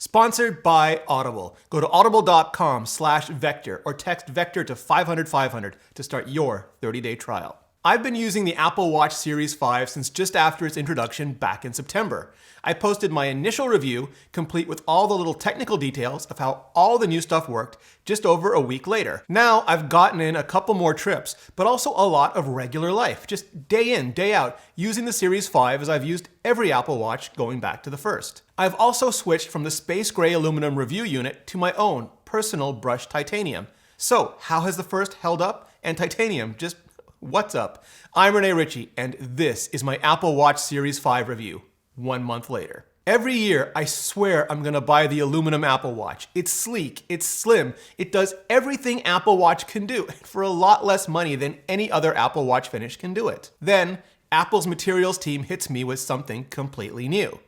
Sponsored by Audible. Go to audible.com/vector or text vector to 500 to start your 30-day trial. I've been using the Apple Watch Series 5 since just after its introduction back in September. I posted my initial review, complete with all the little technical details of how all the new stuff worked, just over a week later. Now I've gotten in a couple more trips, but also a lot of regular life, just day in, day out, using the Series 5 as I've used every Apple Watch going back to the first. I've also switched from the space gray aluminum review unit to my own personal brushed titanium. So how has the first held up? And titanium, just what's up? I'm Rene Ritchie, and this is my Apple Watch Series 5 review, 1 month later. Every year, I swear I'm gonna buy the aluminum Apple Watch. It's sleek, it's slim, it does everything Apple Watch can do, for a lot less money than any other Apple Watch finish can do it. Then, Apple's materials team hits me with something completely new.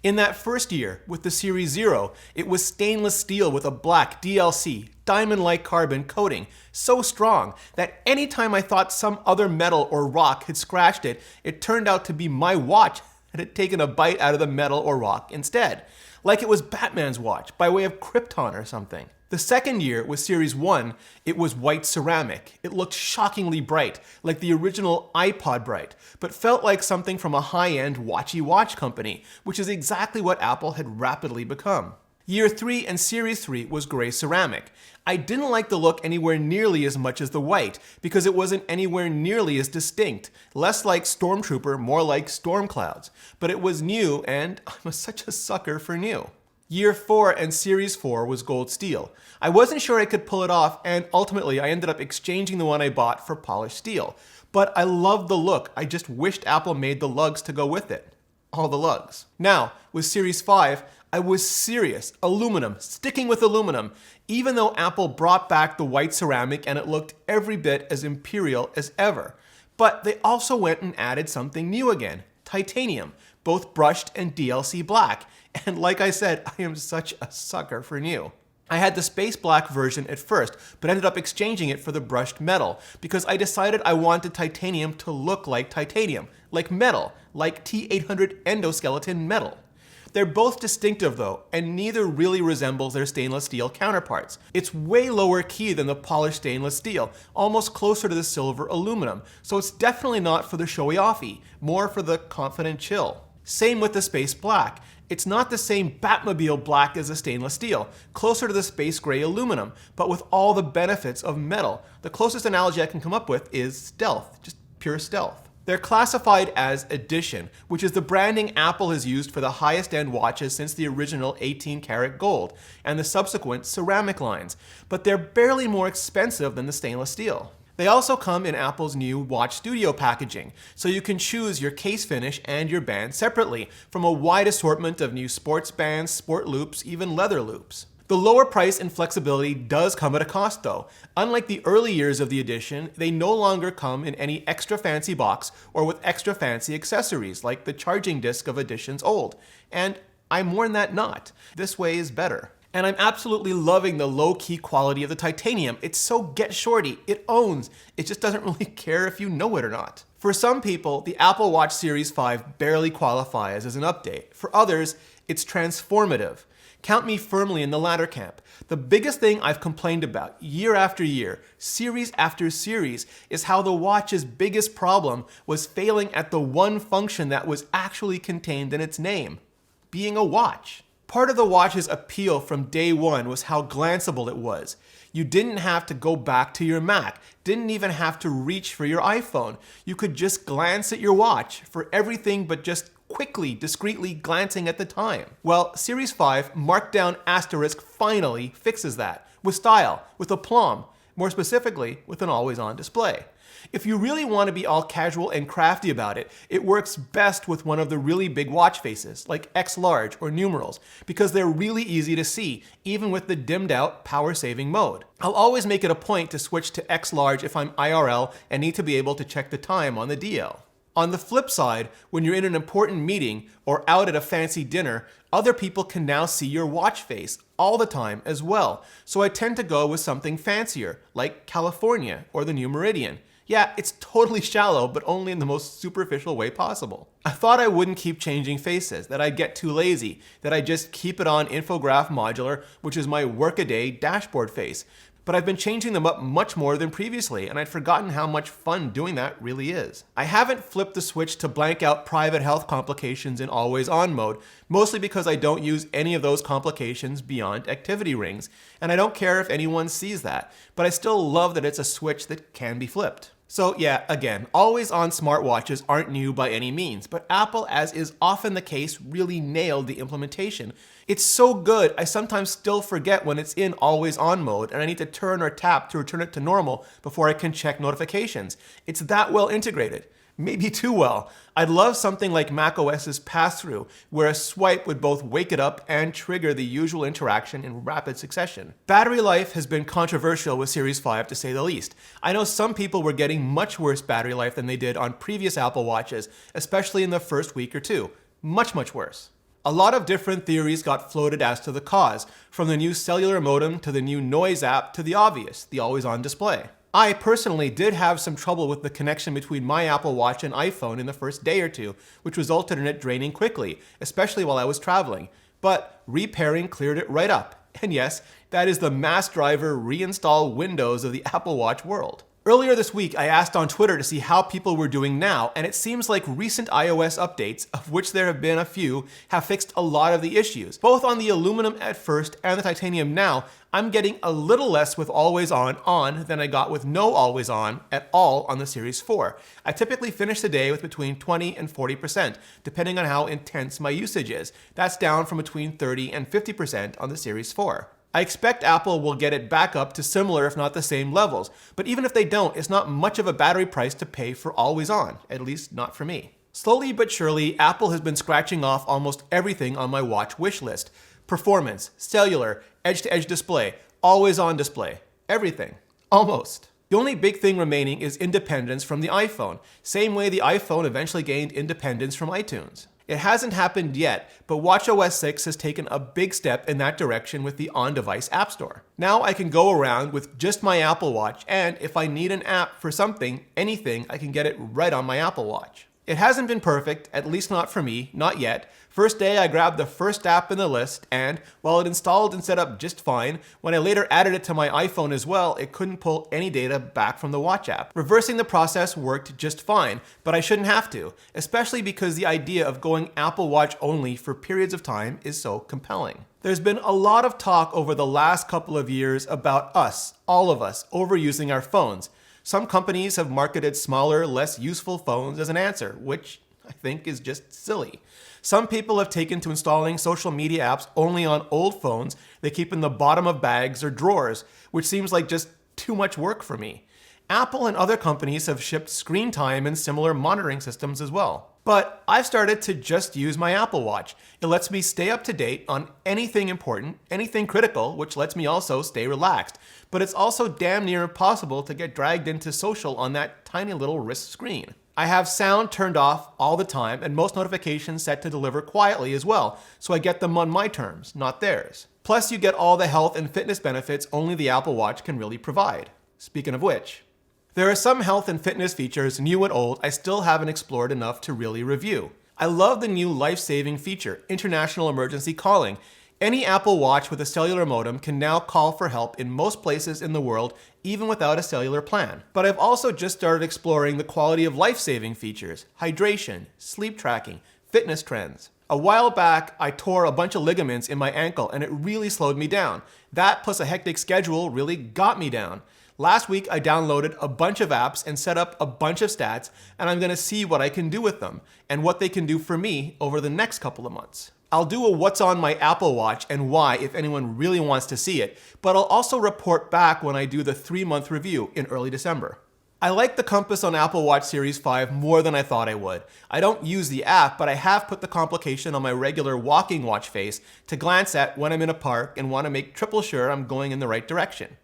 In that first year, with the Series 0, it was stainless steel with a black DLC, diamond-like carbon coating, so strong that anytime I thought some other metal or rock had scratched it, it turned out to be my watch that had taken a bite out of the metal or rock instead. Like it was Batman's watch, by way of Krypton or something. The second year, with Series 1, it was white ceramic. It looked shockingly bright, like the original iPod bright, but felt like something from a high-end watchy watch company, which is exactly what Apple had rapidly become. Year 3 and Series 3 was gray ceramic. I didn't like the look anywhere nearly as much as the white, because it wasn't anywhere nearly as distinct. Less like Stormtrooper, more like storm clouds. But it was new, and I'm such a sucker for new. Year 4 and Series 4 was gold steel. I wasn't sure I could pull it off, and ultimately I ended up exchanging the one I bought for polished steel. But I loved the look, I just wished Apple made the lugs to go with it. All the lugs. Now, with Series 5, I was serious. Aluminum, sticking with aluminum, even though Apple brought back the white ceramic and it looked every bit as imperial as ever. But they also went and added something new again, titanium, both brushed and DLC black. And like I said, I am such a sucker for new. I had the space black version at first, but ended up exchanging it for the brushed metal because I decided I wanted titanium to look like titanium, like metal, like T800 endoskeleton metal. They're both distinctive though, and neither really resembles their stainless steel counterparts. It's way lower key than the polished stainless steel, almost closer to the silver aluminum, so it's definitely not for the showy-offy, more for the confident chill. Same with the space black. It's not the same Batmobile black as the stainless steel, closer to the space gray aluminum, but with all the benefits of metal. The closest analogy I can come up with is stealth, just pure stealth. They're classified as Edition, which is the branding Apple has used for the highest end watches since the original 18-karat gold, and the subsequent ceramic lines, but they're barely more expensive than the stainless steel. They also come in Apple's new Watch Studio packaging, so you can choose your case finish and your band separately from a wide assortment of new sports bands, sport loops, even leather loops. The lower price and flexibility does come at a cost though. Unlike the early years of the Edition, they no longer come in any extra fancy box or with extra fancy accessories like the charging disc of Edition's old. And I mourn that not. This way is better. And I'm absolutely loving the low-key quality of the titanium. It's so get shorty, it owns. It just doesn't really care if you know it or not. For some people, the Apple Watch Series 5 barely qualifies as an update. For others, it's transformative. Count me firmly in the latter camp. The biggest thing I've complained about year after year, series after series, is how the watch's biggest problem was failing at the one function that was actually contained in its name, being a watch. Part of the watch's appeal from day one was how glanceable it was. You didn't have to go back to your Mac, didn't even have to reach for your iPhone. You could just glance at your watch for everything but just quickly, discreetly glancing at the time. Well, Series 5 Markdown Asterisk finally fixes that, with style, with aplomb, more specifically, with an always-on display. If you really want to be all casual and crafty about it, it works best with one of the really big watch faces, like X large or numerals, because they're really easy to see, even with the dimmed out power-saving mode. I'll always make it a point to switch to X large if I'm IRL and need to be able to check the time on the DL. On the flip side, when you're in an important meeting or out at a fancy dinner, other people can now see your watch face all the time as well. So I tend to go with something fancier, like California or the New Meridian. Yeah, it's totally shallow, but only in the most superficial way possible. I thought I wouldn't keep changing faces, that I'd get too lazy, that I'd just keep it on infograph modular, which is my workaday dashboard face. But I've been changing them up much more than previously, and I'd forgotten how much fun doing that really is. I haven't flipped the switch to blank out private health complications in always on mode, mostly because I don't use any of those complications beyond activity rings, and I don't care if anyone sees that, but I still love that it's a switch that can be flipped. So yeah, again, always-on smartwatches aren't new by any means, but Apple, as is often the case, really nailed the implementation. It's so good, I sometimes still forget when it's in always-on mode, and I need to turn or tap to return it to normal before I can check notifications. It's that well integrated. Maybe too well. I'd love something like macOS's pass-through, where a swipe would both wake it up and trigger the usual interaction in rapid succession. Battery life has been controversial with Series 5 to say the least. I know some people were getting much worse battery life than they did on previous Apple Watches, especially in the first week or two. Much, much worse. A lot of different theories got floated as to the cause, from the new cellular modem to the new noise app to the obvious, the always-on display. I personally did have some trouble with the connection between my Apple Watch and iPhone in the first day or two, which resulted in it draining quickly, especially while I was traveling. But repairing cleared it right up. And yes, that is the mass driver reinstall Windows of the Apple Watch world. Earlier this week, I asked on Twitter to see how people were doing now, and it seems like recent iOS updates, of which there have been a few, have fixed a lot of the issues. Both on the aluminum at first and the titanium now, I'm getting a little less with always on than I got with no always on at all on the Series 4. I typically finish the day with between 20 and 40%, depending on how intense my usage is. That's down from between 30 and 50% on the Series 4. I expect Apple will get it back up to similar if not the same levels, but even if they don't, it's not much of a battery price to pay for always on, at least not for me. Slowly but surely, Apple has been scratching off almost everything on my watch wish list. Performance, cellular, edge-to-edge display, always-on display, everything. Almost. The only big thing remaining is independence from the iPhone, same way the iPhone eventually gained independence from iTunes. It hasn't happened yet, but watchOS 6 has taken a big step in that direction with the on-device App Store. Now I can go around with just my Apple Watch, and if I need an app for something, anything, I can get it right on my Apple Watch. It hasn't been perfect, at least not for me, not yet. First day I grabbed the first app in the list, and while it installed and set up just fine, when I later added it to my iPhone as well, it couldn't pull any data back from the Watch app. Reversing the process worked just fine, but I shouldn't have to, especially because the idea of going Apple Watch only for periods of time is so compelling. There's been a lot of talk over the last couple of years about us, all of us, overusing our phones. Some companies have marketed smaller, less useful phones as an answer, which I think is just silly. Some people have taken to installing social media apps only on old phones they keep in the bottom of bags or drawers, which seems like just too much work for me. Apple and other companies have shipped screen time and similar monitoring systems as well. But I've started to just use my Apple Watch. It lets me stay up to date on anything important, anything critical, which lets me also stay relaxed. But it's also damn near impossible to get dragged into social on that tiny little wrist screen. I have sound turned off all the time and most notifications set to deliver quietly as well, so I get them on my terms, not theirs. Plus you get all the health and fitness benefits only the Apple Watch can really provide. Speaking of which, there are some health and fitness features, new and old, I still haven't explored enough to really review. I love the new life-saving feature, international emergency calling. Any Apple Watch with a cellular modem can now call for help in most places in the world, even without a cellular plan. But I've also just started exploring the quality of life-saving features, hydration, sleep tracking, fitness trends. A while back, I tore a bunch of ligaments in my ankle and it really slowed me down. That plus a hectic schedule really got me down. Last week, I downloaded a bunch of apps and set up a bunch of stats, and I'm gonna see what I can do with them and what they can do for me over the next couple of months. I'll do a what's on my Apple Watch and why if anyone really wants to see it, but I'll also report back when I do the 3-month review in early December. I like the compass on Apple Watch Series 5 more than I thought I would. I don't use the app, but I have put the complication on my regular walking watch face to glance at when I'm in a park and want to make triple sure I'm going in the right direction,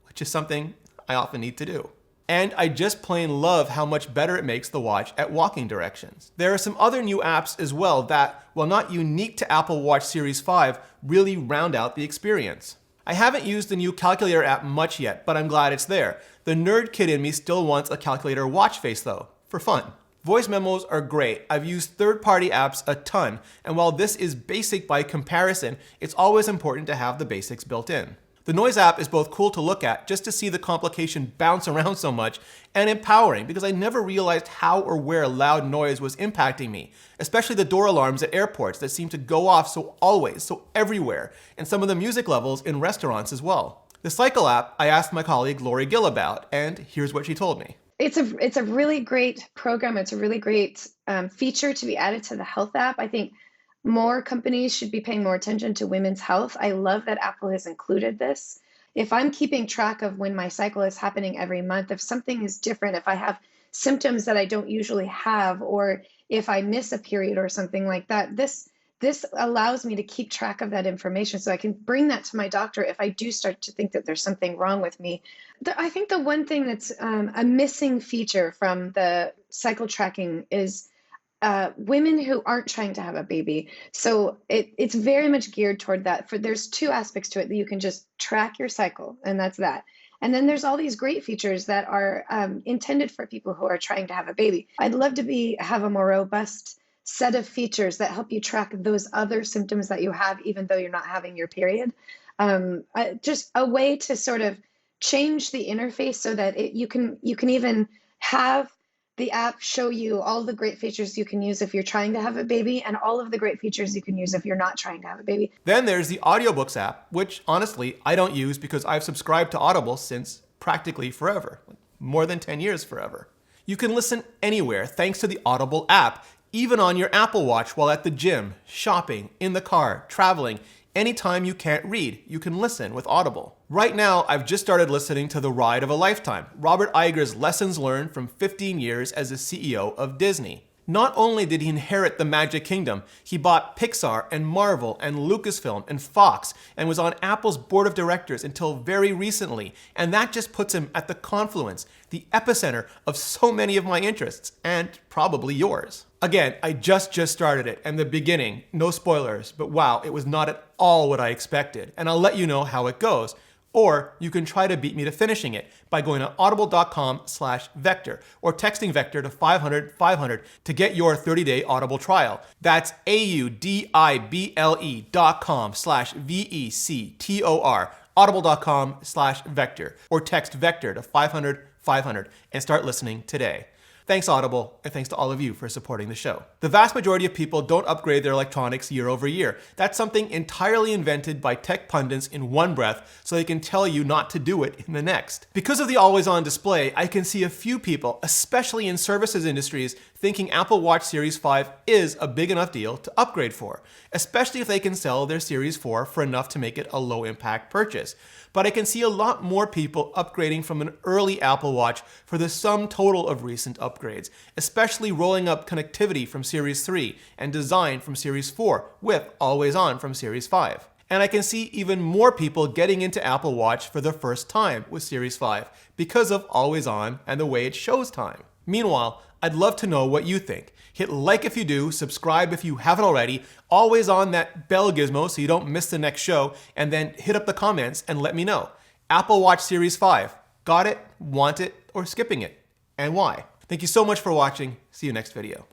which is something I often need to do. And I just plain love how much better it makes the watch at walking directions. There are some other new apps as well that, while not unique to Apple Watch Series 5, really round out the experience. I haven't used the new calculator app much yet, but I'm glad it's there. The nerd kid in me still wants a calculator watch face though, for fun. Voice memos are great. I've used third-party apps a ton, and while this is basic by comparison, it's always important to have the basics built in. The Noise app is both cool to look at just to see the complication bounce around so much, and empowering because I never realized how or where loud noise was impacting me, especially the door alarms at airports that seem to go off so always, so everywhere, and some of the music levels in restaurants as well. The Cycle app I asked my colleague Lori Gill about, and here's what she told me. It's a really great program. It's a really great feature to be added to the health app. I think more companies should be paying more attention to women's health. I love that Apple has included this. If I'm keeping track of when my cycle is happening every month, if something is different, if I have symptoms that I don't usually have, or if I miss a period or something like that, this allows me to keep track of that information so I can bring that to my doctor if I do start to think that there's something wrong with me. I think the one thing that's a missing feature from the cycle tracking is women who aren't trying to have a baby. So it's very much geared toward that. There's two aspects to it that you can just track your cycle, and that's that. And then there's all these great features that are intended for people who are trying to have a baby. I'd love to have a more robust set of features that help you track those other symptoms that you have, even though you're not having your period. Just a way to sort of change the interface so that you can even have the app show you all the great features you can use if you're trying to have a baby and all of the great features you can use if you're not trying to have a baby. Then there's the audiobooks app, which honestly I don't use because I've subscribed to Audible since practically forever, more than 10 years forever. You can listen anywhere thanks to the Audible app, even on your Apple Watch while at the gym, shopping, in the car, traveling. Anytime you can't read, you can listen with Audible. Right now, I've just started listening to The Ride of a Lifetime, Robert Iger's lessons learned from 15 years as the CEO of Disney. Not only did he inherit the Magic Kingdom, he bought Pixar and Marvel and Lucasfilm and Fox and was on Apple's board of directors until very recently. And that just puts him at the confluence, the epicenter of so many of my interests, and probably yours. Again, I just started it, and the beginning, no spoilers, but wow, it was not at all what I expected. And I'll let you know how it goes. Or you can try to beat me to finishing it by going to audible.com/vector or texting Vector to 500-500 to get your 30-day Audible trial. That's audible.com/VECTOR, audible.com/vector, or text Vector to 500-500 and start listening today. Thanks Audible, and thanks to all of you for supporting the show. The vast majority of people don't upgrade their electronics year over year. That's something entirely invented by tech pundits in one breath so they can tell you not to do it in the next. Because of the always-on display, I can see a few people, especially in services industries, thinking Apple Watch Series 5 is a big enough deal to upgrade for, especially if they can sell their Series 4 for enough to make it a low-impact purchase. But I can see a lot more people upgrading from an early Apple Watch for the sum total of recent upgrades, especially rolling up connectivity from Series 3 and design from Series 4 with Always On from Series 5. And I can see even more people getting into Apple Watch for the first time with Series 5 because of Always On and the way it shows time. Meanwhile, I'd love to know what you think. Hit like if you do, subscribe if you haven't already, always on that bell gizmo so you don't miss the next show, and then hit up the comments and let me know. Apple Watch Series 5, got it, want it, or skipping it, and why? Thank you so much for watching. See you next video.